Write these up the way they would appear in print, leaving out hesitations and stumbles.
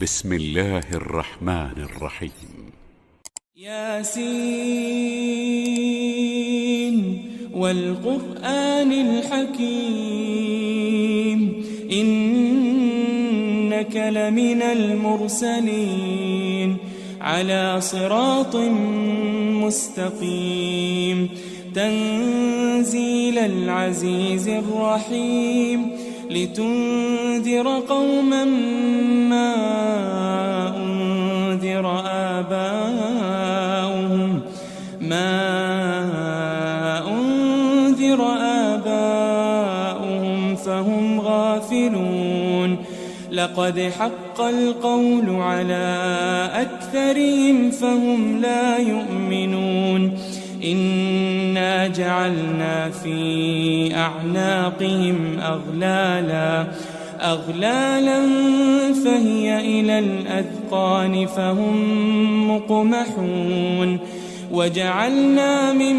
بسم الله الرحمن الرحيم. ياسين والقرآن الحكيم إنك لمن المرسلين على صراط مستقيم تنزيل العزيز الرحيم لتنذر قوما ما أنذر آباؤهم فهم غافلون لقد حق القول على أكثرهم فهم لا يؤمنون إنا جعلنا في أعناقهم أغلالا فهي إلى الأذقان فهم مقمحون وجعلنا من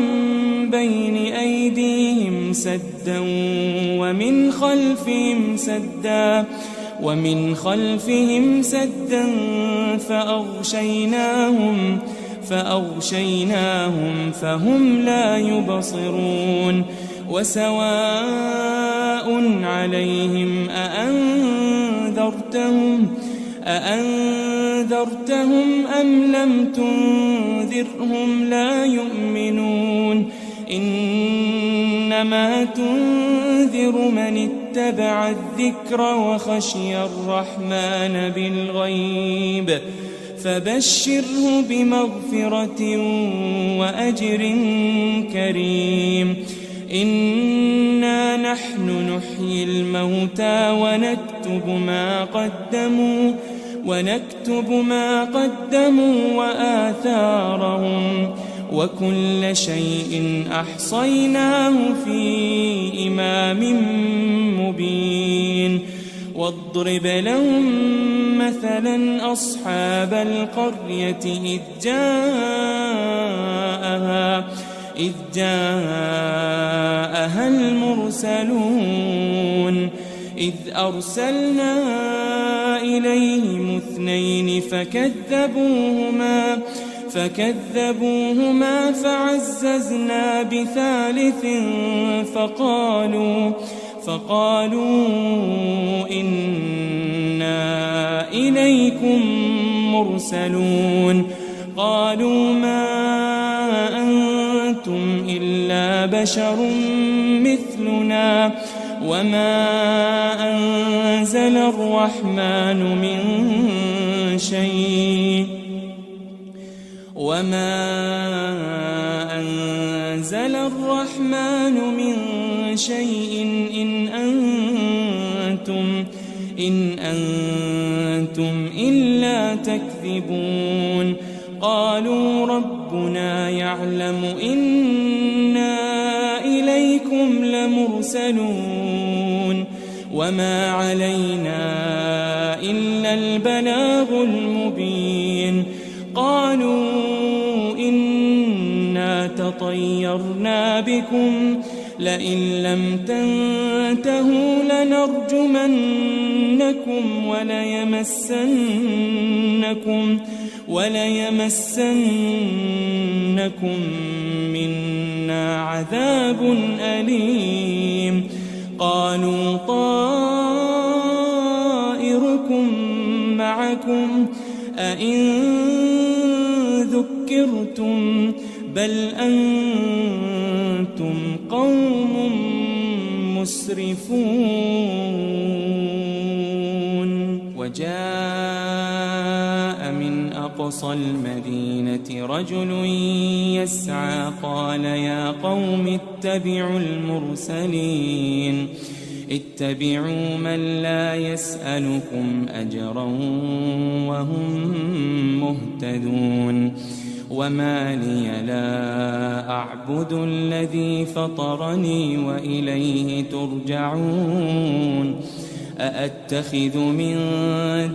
بين أيديهم سدا ومن خلفهم سدا فأغشيناهم فهم لا يبصرون وسواء عليهم أأنذرتهم أم لم تنذرهم لا يؤمنون إنما تنذر من اتبع الذكر وخشي الرحمن بالغيب فبشره بمغفرة وأجر كريم إنا نحن نحيي الموتى ونكتب ما قدموا وآثارهم وكل شيء أحصيناه في إمام مبين واضرب لهم مثلا أصحاب القرية إذ جاءها المرسلون إذ أرسلنا إليهم 2 فكذبوهما فعززنا ب3 فقالوا إنا إليكم مرسلون قالوا ما أنتم إلا بشر مثلنا وما أنزل الرحمن من شيء إن أنتم إلا تكذبون قالوا ربنا يعلم إنا إليكم لمرسلون وما علينا إلا البلاغ المبين قالوا إنا تطيرنا بكم لئن لم تنتهوا لنرجمنكم وليمسنكم منا عذاب أليم قالوا طائركم معكم أئن ذكرتم بل أنتم قوم مسرفون وجاء من أقصى المدينة رجل يسعى قال يا قوم اتبعوا المرسلين اتبعوا من لا يسألكم أجرا وهم مهتدون وما لي لا أعبد الذي فطرني وإليه ترجعون أأتخذ من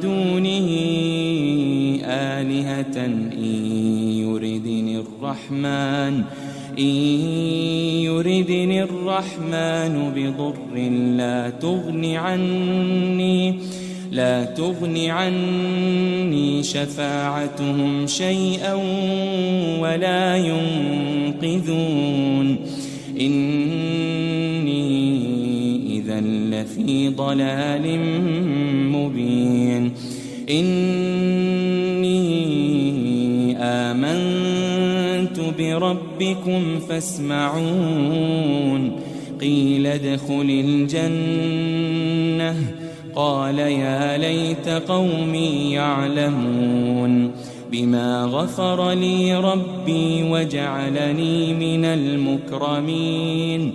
دونه آلهة إن يردني الرحمن بضر لا تغن عني شفاعتهم شيئا ولا ينقذون إني إذا لفي ضلال مبين إني آمنت بربكم فاسمعون قيل ادخل الجنة قال يا ليت قومي يعلمون بما غفر لي ربي وجعلني من المكرمين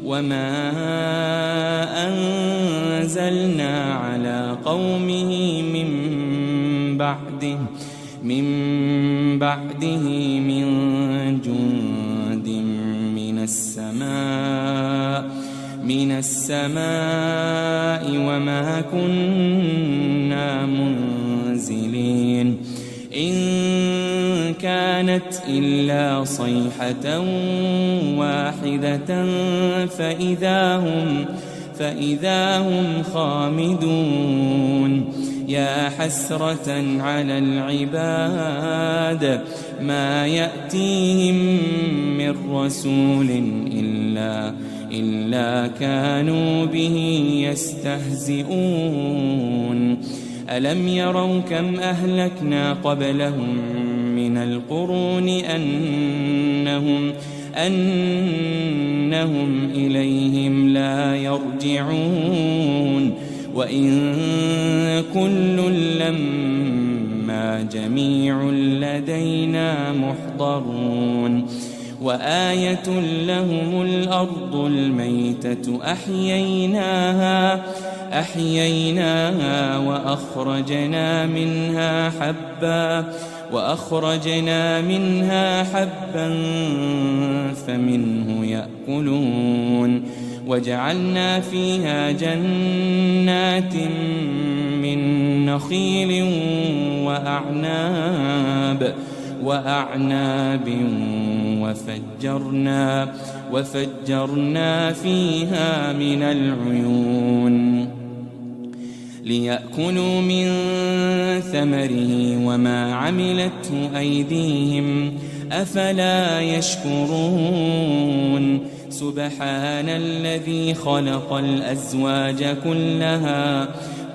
وما أنزلنا على قومه من بعده من جند من السماء وما كنا منزلين إن كانت إلا صيحة واحدة فإذا هم خامدون يا حسرة على العباد ما يأتيهم من رسول إلا كانوا به يستهزئون ألم يروا كم أهلكنا قبلهم من القرون أنهم إليهم لا يرجعون وإن كل لما جميع لدينا محضرون وآية لهم الأرض الميتة أحييناها وأخرجنا منها حبا فمنه يأكلون وجعلنا فيها جنات من نخيل وأعناب وفجرنا فيها من العيون ليأكلوا من ثمره وما عملته أيديهم أفلا يشكرون سبحان الذي خلق الأزواج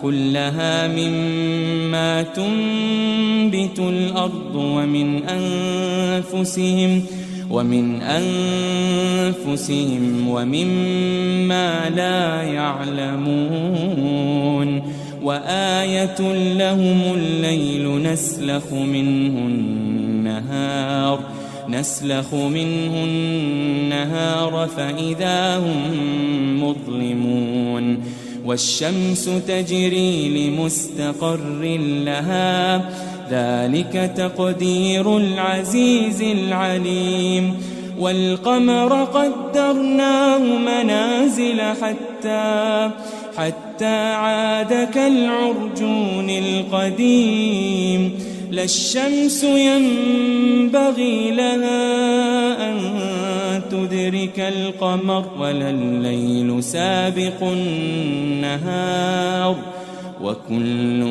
كلها مما تنبت الأرض ومن أنفسهم ومما لا يعلمون وآية لهم الليل نسلخ منه النهار فإذا هم مظلمون والشمس تجري لمستقر لها ذلك تقدير العزيز العليم والقمر قدرناه منازل حتى عاد كالعرجون القديم لا الشمس ينبغي لها أن تدرك القمر ولا الليل سابق النهار وكل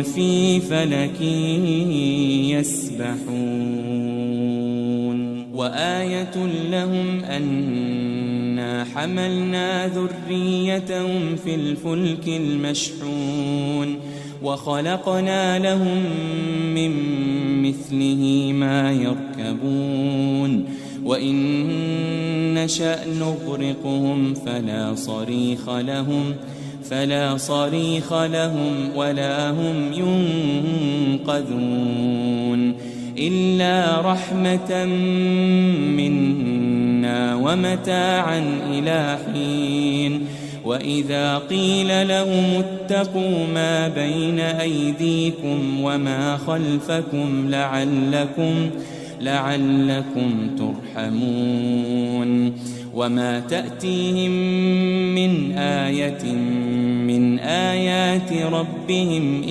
في فلك يسبحون وآية لهم أنا حملنا ذريتهم في الفلك المشحون وخلقنا لهم من مثله ما يركبون وإن نشأ نغرقهم فلا صريخ لهم ولا هم ينقذون إلا رحمة منا ومتاعا إلى حين وإذا قيل لهم اتقوا ما بين أيديكم وما خلفكم لعلكم ترحمون وما تأتيهم من آية من آيات ربهم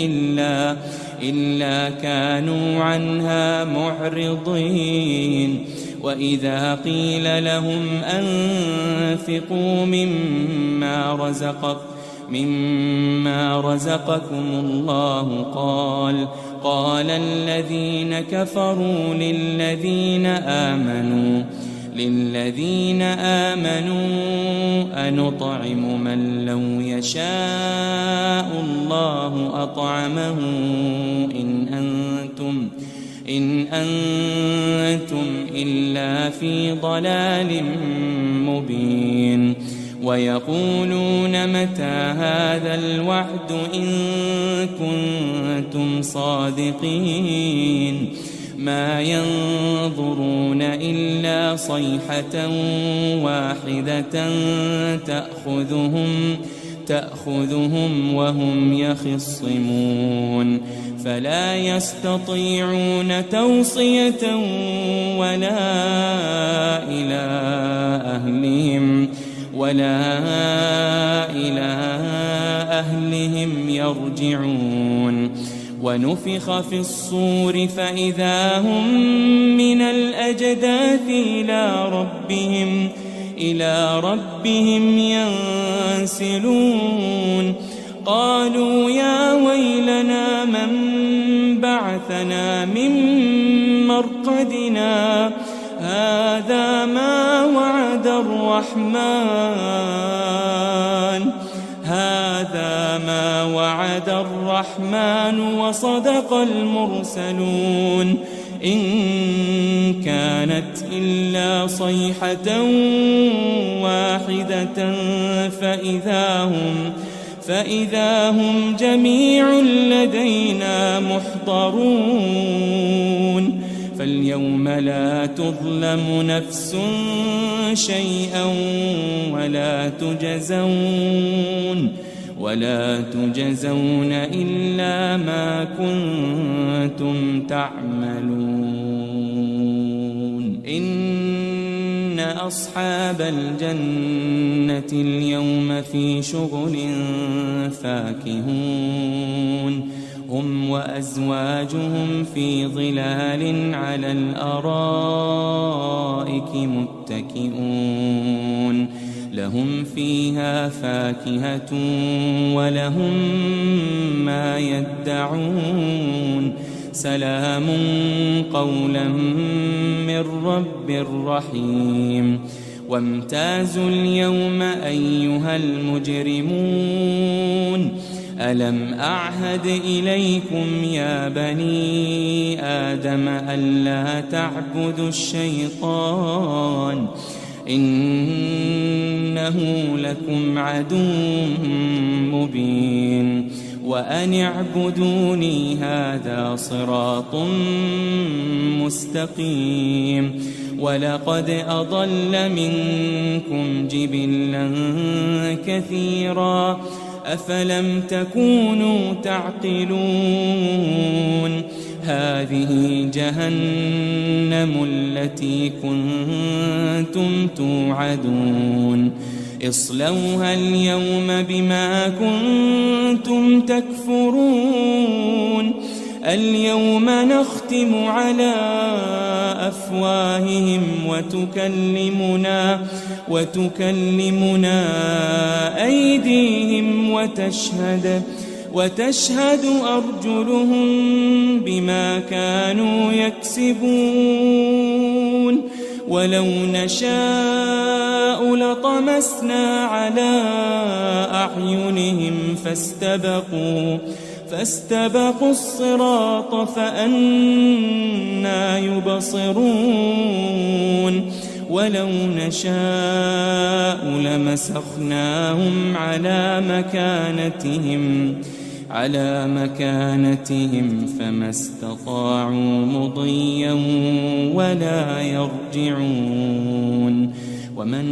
إلا كانوا عنها معرضين وإذا قيل لهم أنفقوا مما مما رزقكم الله قال الذين كفروا للذين آمنوا أنطعم من لو يشاء الله أطعمه إن أنتم إلا في ضلال مبين ويقولون متى هذا الوعد إن كنتم صادقين ما ينظرون إلا صيحة واحدة تأخذهم وهم يخصمون فلا يستطيعون توصية ولا إلى أهلهم يرجعون ونفخ في الصور فإذا هم من الأجداث إلى ربهم ينسلون قالوا يا ويلنا من بعثنا من مرقدنا هذا ما وعد الرحمن وصدق المرسلون إن كانت إلا صيحة واحدة فإذا هم جميع لدينا محضرون فاليوم لا تظلم نفس شيئا ولا تجزون إلا ما كنتم تعملون إن أصحاب الجنة اليوم في شغل فاكهون هم وأزواجهم في ظلال على الأرائك متكئون لهم فيها فاكهة ولهم ما يدعون سلام قولا من رب رحيم وامتازوا اليوم أيها المجرمون ألم أعهد إليكم يا بني آدم ألا تعبدوا الشيطان إنه لكم عدو مبين وأن اعبدوني هذا صراط مستقيم ولقد أضل منكم جبلا كثيرا أفلم تكونوا تعقلون هذه جهنم التي كنتم توعدون اصلوها اليوم بما كنتم تكفرون اليوم نختم على أفواههم وتكلمنا أيديهم وتشهد أرجلهم بما كانوا يكسبون ولو نشاء لطمسنا على أعينهم فاستبقوا الصراط فأنى يبصرون ولو نشاء لمسخناهم على مكانتهم فما استطاعوا مضيا ولا يرجعون ومن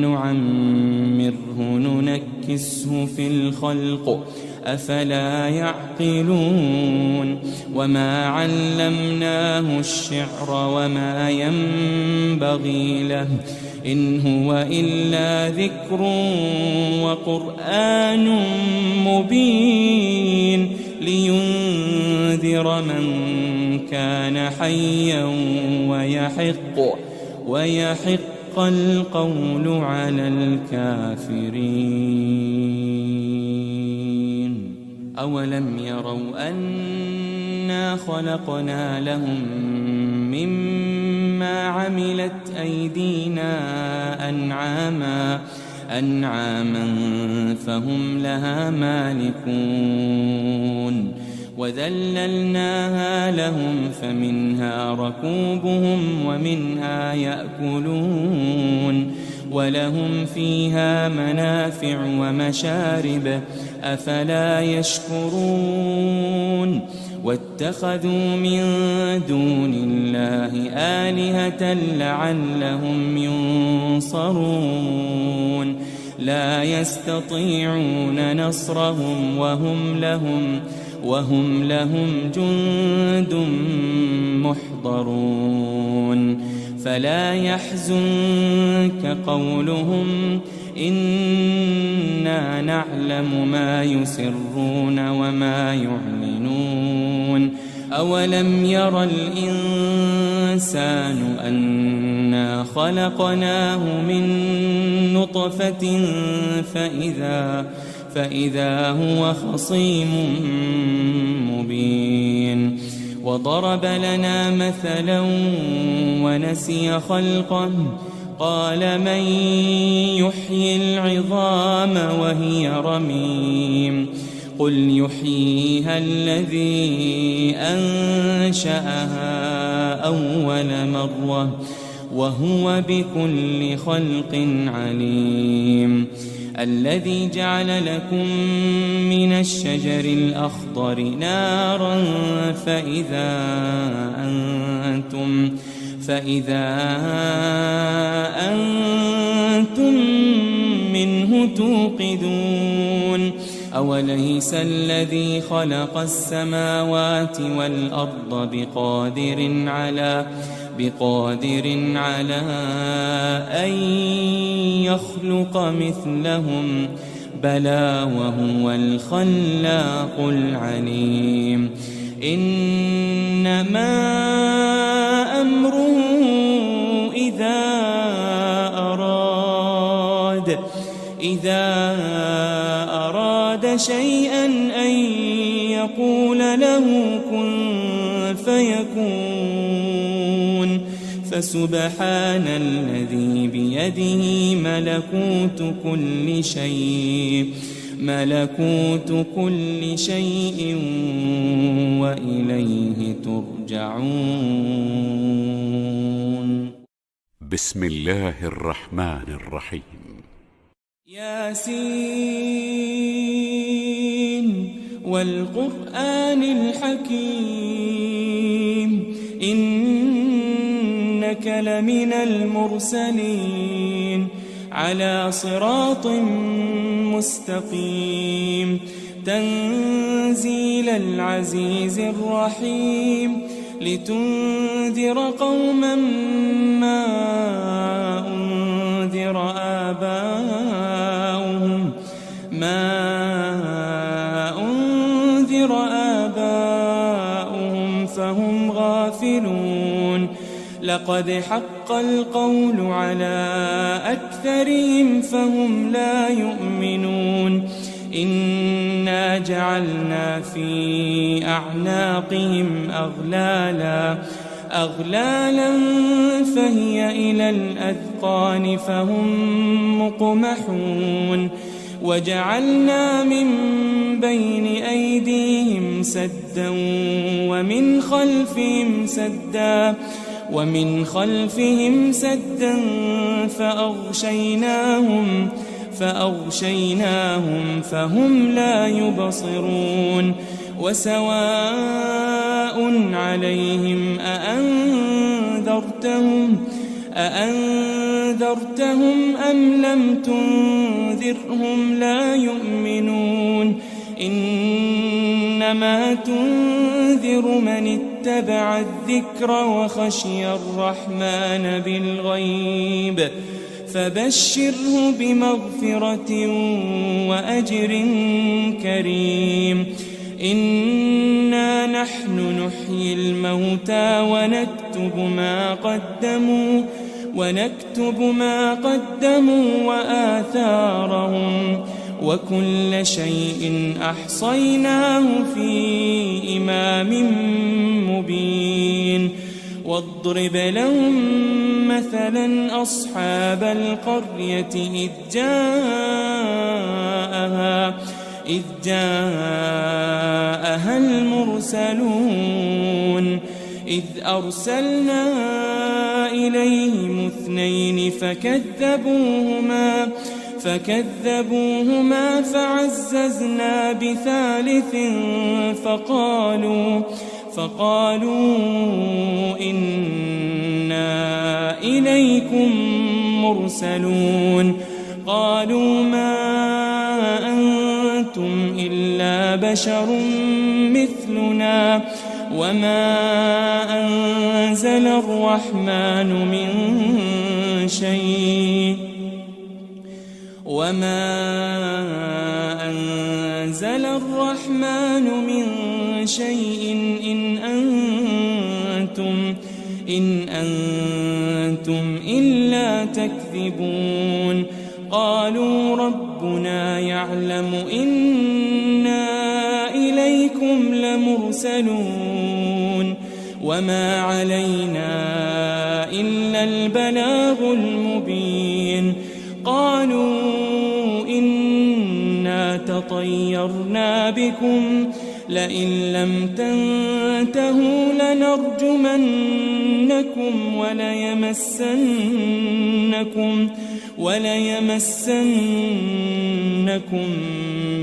نعمره ننكسه في الخلق أفلا يعقلون وما علمناه الشعر وما ينبغي له إن هو إلا ذكر وقرآن مبين لينذر من كان حيا ويحق القول على الكافرين. أولم يروا أنا خلقنا لهم مما عملت أيدينا أنعاما فهم لها مالكون وذللناها لهم فمنها ركوبهم ومنها يأكلون ولهم فيها منافع ومشارب أفلا يشكرون واتخذوا من دون الله آلهة لعلهم ينصرون لا يستطيعون نصرهم وهم لهم جند محضرون فلا يحزنك قولهم إنا نعلم ما يسرون وما يعلنون أولم ير الإنسان أنا خلقناه من نطفة فإذا هو خصيم مبين وضرب لنا مثلا ونسي خلقه قال من يحيي العظام وهي رميم قل يحييها الذي أنشأها أول مرة وهو بكل خلق عليم الذي جعل لكم من الشجر الأخضر نارا فإذا أنتم منه توقدون أوليس الذي خلق السماوات والأرض بقادر على أن يخلق مثلهم بلى وهو الخلاق العليم إنما أمره إذا أراد شيئا أن يقول له كن فيكون فسبحان الذي بيده ملكوت كل شيء وإليه ترجعون. بسم الله الرحمن الرحيم. ياسين والقرآن الحكيم إنك لمن المرسلين على صراط مستقيم تنزيل العزيز الرحيم لتنذر قوما ما أنذر آباؤهم فهم غافلون لقد حق القول على أكثرهم فهم لا يؤمنون إنا جعلنا في أعناقهم أغلالا فهي إلى الأذقان فهم مقمحون وجعلنا من بين أيديهم سدا ومن خلفهم سدا فأغشيناهم فهم لا يبصرون وسواء عليهم أأنذرتهم أم لم تنذرهم لا يؤمنون إنما تنذر من اتبع الذكر وخشي الرحمن بالغيب فبشره بمغفرة وأجر كريم إنا نحن نحيي الموتى ونكتب ما قدموا وآثارهم وكل شيء أحصيناه في إمام مبين واضرب لهم مثلا أصحاب القرية إذ جاءها المرسلون إذ أرسلنا إليهم 2 فكذبوهما فعززنا ب3 فقالوا إنا إليكم مرسلون قالوا ما أنتم إلا بشر مثلنا وما أنزل الرحمن من شيء إن أنتم إلا تكذبون قالوا ربنا يعلم إنا إليكم لمرسلون وما علينا إلا البلاغ المبين قالوا إنا تطيرنا بكم لئن لم تنتهوا لنرجمنكم وليمسنكم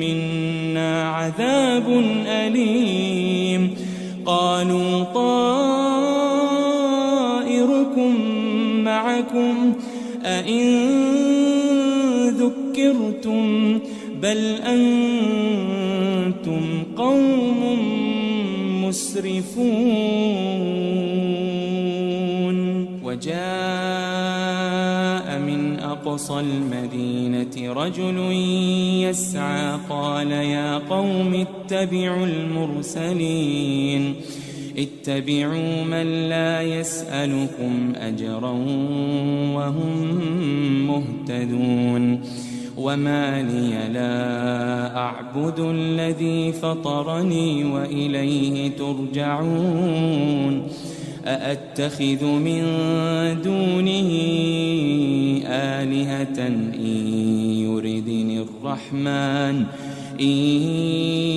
منا عذاب أليم قالوا طائركم معكم أئن ذكرتم بل أنتم قوم مسرفون وجاء من أقصى المدينة رجل يسعى قال يا قوم اتبعوا المرسلين اتبعوا من لا يسألكم أجرا وهم مهتدون وما لي لا أعبد الذي فطرني وإليه ترجعون أأتخذ من دونه آلهة إن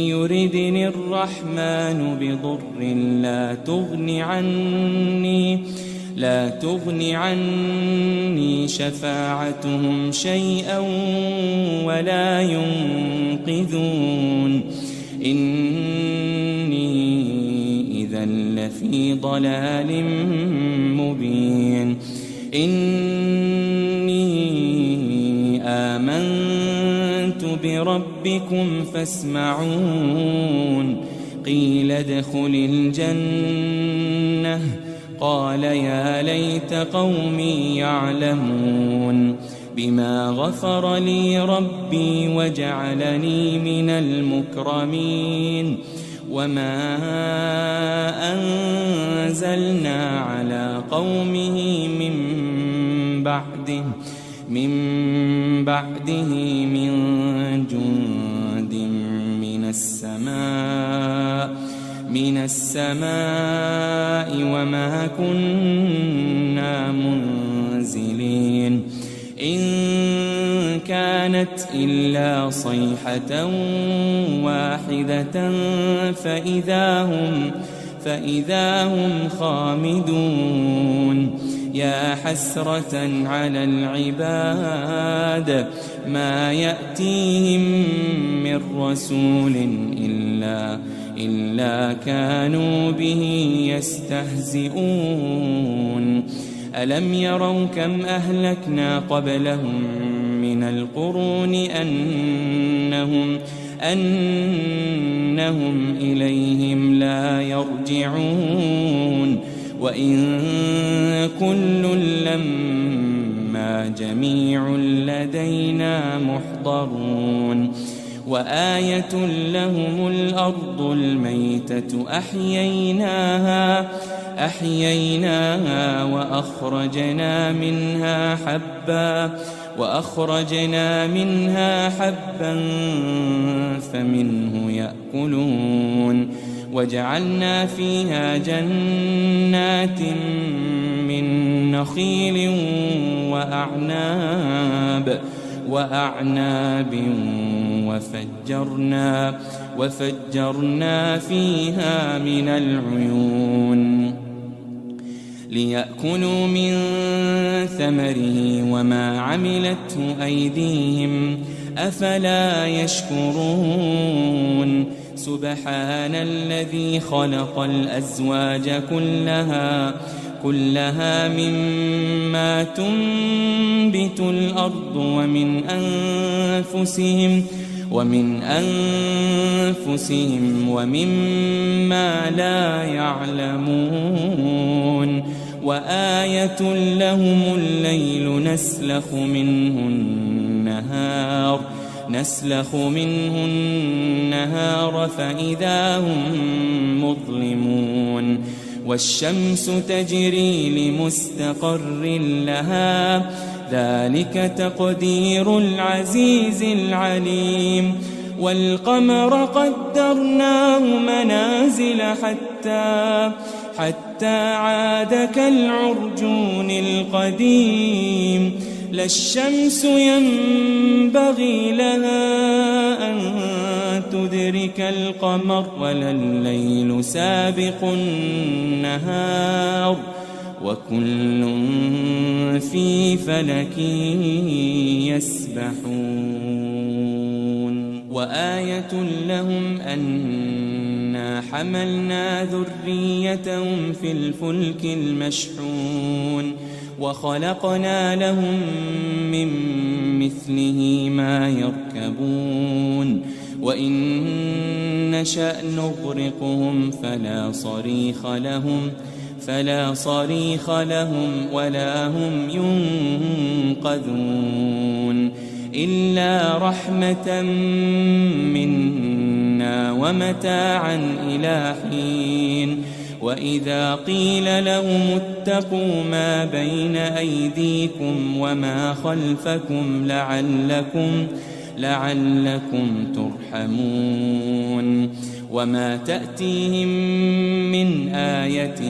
يردني الرحمن بضر لا تغن عني شفاعتهم شيئا ولا ينقذون إني إذا لفي ضلال مبين إني آمنت بربكم فاسمعون قيل ادخل الجنة قال يا ليت قومي يعلمون بما غفر لي ربي وجعلني من المكرمين وما أنزلنا على قومه من بعده من جند من السماء وما كنا منزلين إن كانت إلا صيحة واحدة فإذا هم خامدون يا حسرة على العباد ما يأتيهم من رسول إلا كانوا به يستهزئون ألم يروا كم أهلكنا قبلهم من القرون أنهم إليهم لا يرجعون وإن كل لما جميع لدينا محضرون وآية لهم الأرض الميتة أحييناها وأخرجنا منها حبا وأخرجنا منها حبا فمنه يأكلون وجعلنا فيها جنات من نخيل وأعناب وفجرنا فيها من العيون ليأكلوا من ثمره وما عملته أيديهم أفلا يشكرون سبحان الذي خلق الأزواج كلها مما تنبت الأرض ومن أنفسهم ومما لا يعلمون وآية لهم الليل نسلخ منه النهار فإذا هم مظلمون والشمس تجري لمستقر لها ذلك تقدير العزيز العليم والقمر قدرناه منازل حتى عاد كالعرجون القديم لا الشمس ينبغي لها أن تدرك القمر ولا الليل سابق النهار وكل في فلك يسبحون وآية لهم أنا حملنا ذريتهم في الفلك المشحون وخلقنا لهم من مثله ما يركبون وإن نشأ نغرقهم فلا صريخ لهم ولا هم ينقذون إلا رحمة منا ومتاعا إلى حين وإذا قيل لهم اتقوا ما بين أيديكم وما خلفكم لعلكم ترحمون وما تأتيهم من آية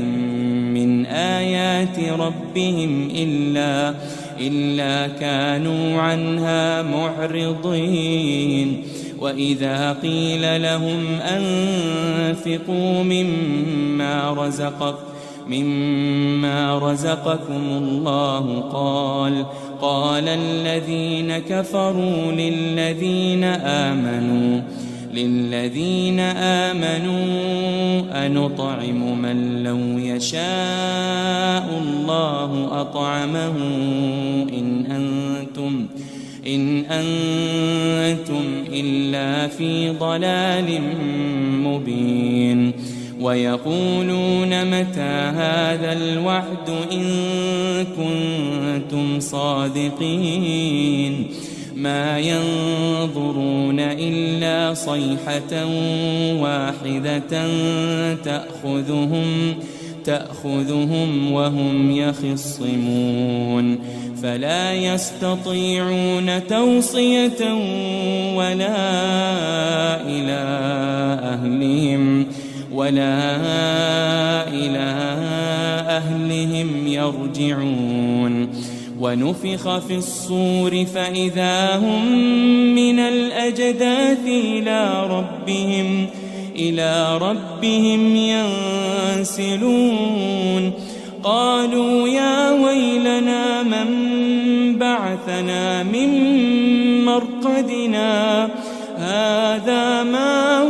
من آيات ربهم إلا كانوا عنها معرضين وإذا قيل لهم أنفقوا مما رزقكم الله قال الذين كفروا للذين آمنوا أنطعم من لو يشاء الله أطعمه إن أنتم إلا في ضلال مبين ويقولون متى هذا الوعد إن كنتم صادقين ما ينظرون إلا صيحة واحدة تأخذهم وهم يخصمون فلا يستطيعون توصية ولا إلى أهلهم يرجعون ونفخ في الصور فإذا هم من الأجداث إلى ربهم ينسلون قالوا يا ويلنا من بعثنا من مرقدنا هذا ما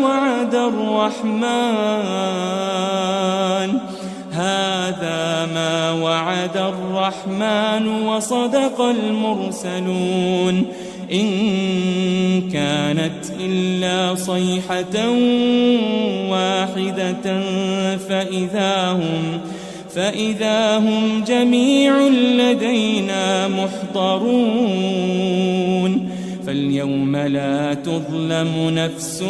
وعد الرحمن وصدق المرسلون إن كانت إلا صيحة واحدة فإذا هم جميع لدينا محضرون فاليوم لا تظلم نفس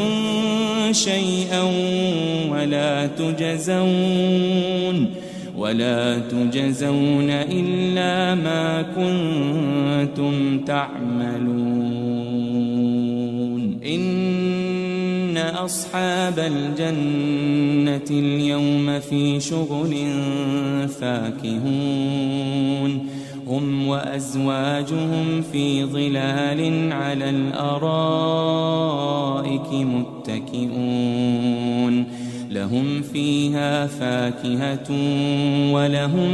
ولا تجزون إلا ما كنتم تعملون إن أصحاب الجنة اليوم في شغل فاكهون هم وأزواجهم في ظلال على الأرائك متكئون لهم فيها فاكهة ولهم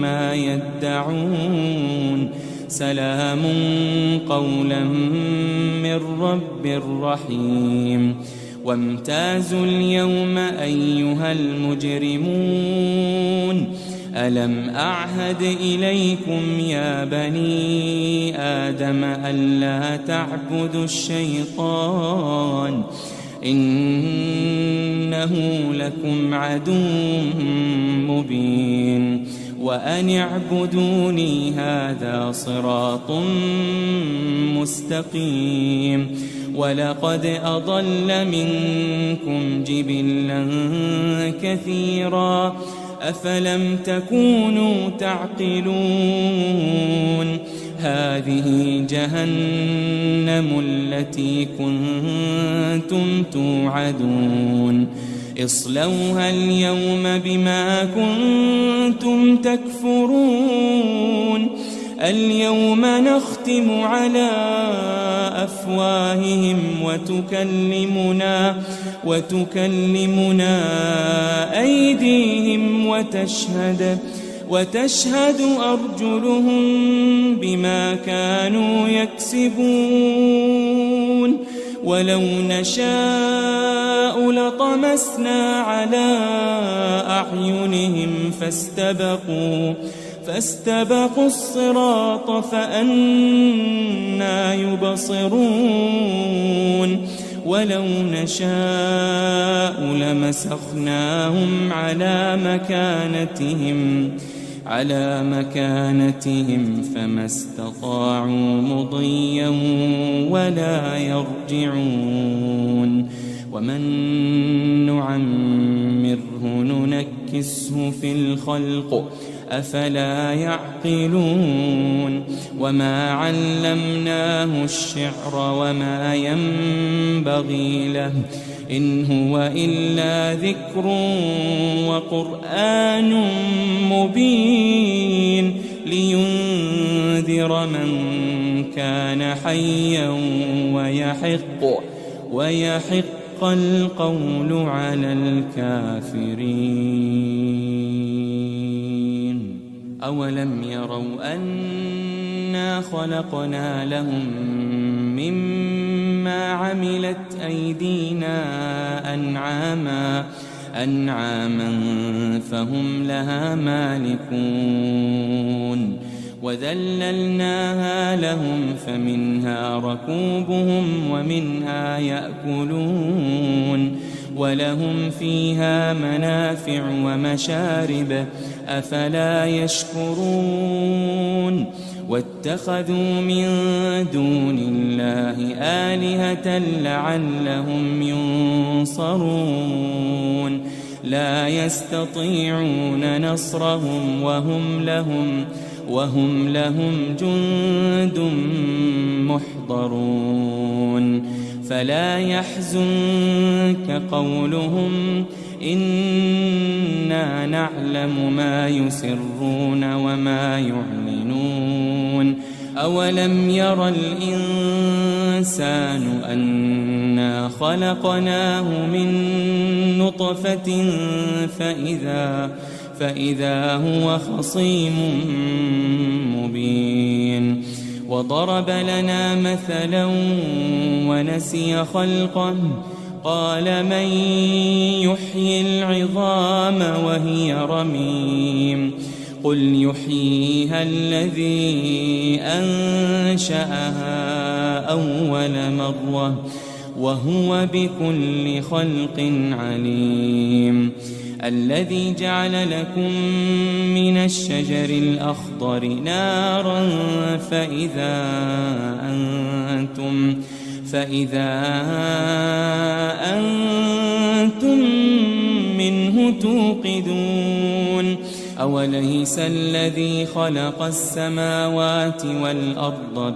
ما يدعون سلام قولا من رب رحيم وامتازوا اليوم أيها المجرمون ألم أعهد إليكم يا بني آدم ألا تعبدوا الشيطان إنه لكم عدو مبين وأن اعبدوني هذا صراط مستقيم ولقد أضل منكم جبلا كثيرا أفلم تكونوا تعقلون هذه جهنم التي كنتم توعدون اصلوها اليوم بما كنتم تكفرون اليوم نختم على أفواههم وتكلمنا أيديهم وتشهد أرجلهم بما كانوا يكسبون ولو نشاء لطمسنا على أعينهم فاستبقوا الصراط فأنى يبصرون ولو نشاء لمسخناهم على مكانتهم فما استطاعوا مضيا ولا يرجعون ومن نعمره ننكسه في الخلق أفلا يعقلون وما علمناه الشعر وما ينبغي له إن هو إلا ذكر وقرآن مبين لينذر من كان حيا ويحق القول على الكافرين أولم يروا أنا خلقنا لهم مما عملت أيدينا أنعاما فهم لها مالكون وذللناها لهم فمنها ركوبهم ومنها يأكلون ولهم فيها منافع ومشارب أفلا يشكرون واتخذوا من دون الله آلهة لعلهم ينصرون لا يستطيعون نصرهم وهم لهم جند محضرون فلا يحزنك قولهم إنا نعلم ما يسرون وما يعلنون أولم ير الإنسان أنا خلقناه من نطفة فإذا هو خصيم مبين وضرب لنا مثلا ونسي خلقه قال من يحيي العظام وهي رميم قل يحييها الذي أنشأها أول مرة وهو بكل خلق عليم الذي جعل لكم من الشجر الأخضر نارا فإذا أنتم منه توقدون أوليس الذي خلق السماوات والأرض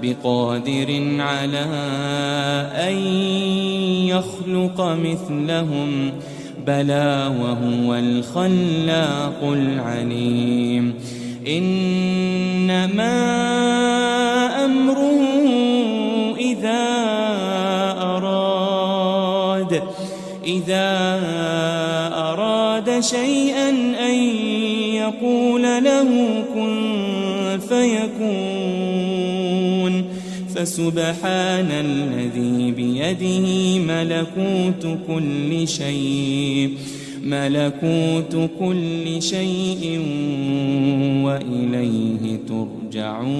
بقادر على أن يخلق مثلهم بلى وهو الخلاق العليم إنما أمره إذا أراد شيئا أن يقول له كن فيكون فسبحان الذي بيده ملكوت كل شيء وإليه ترجعون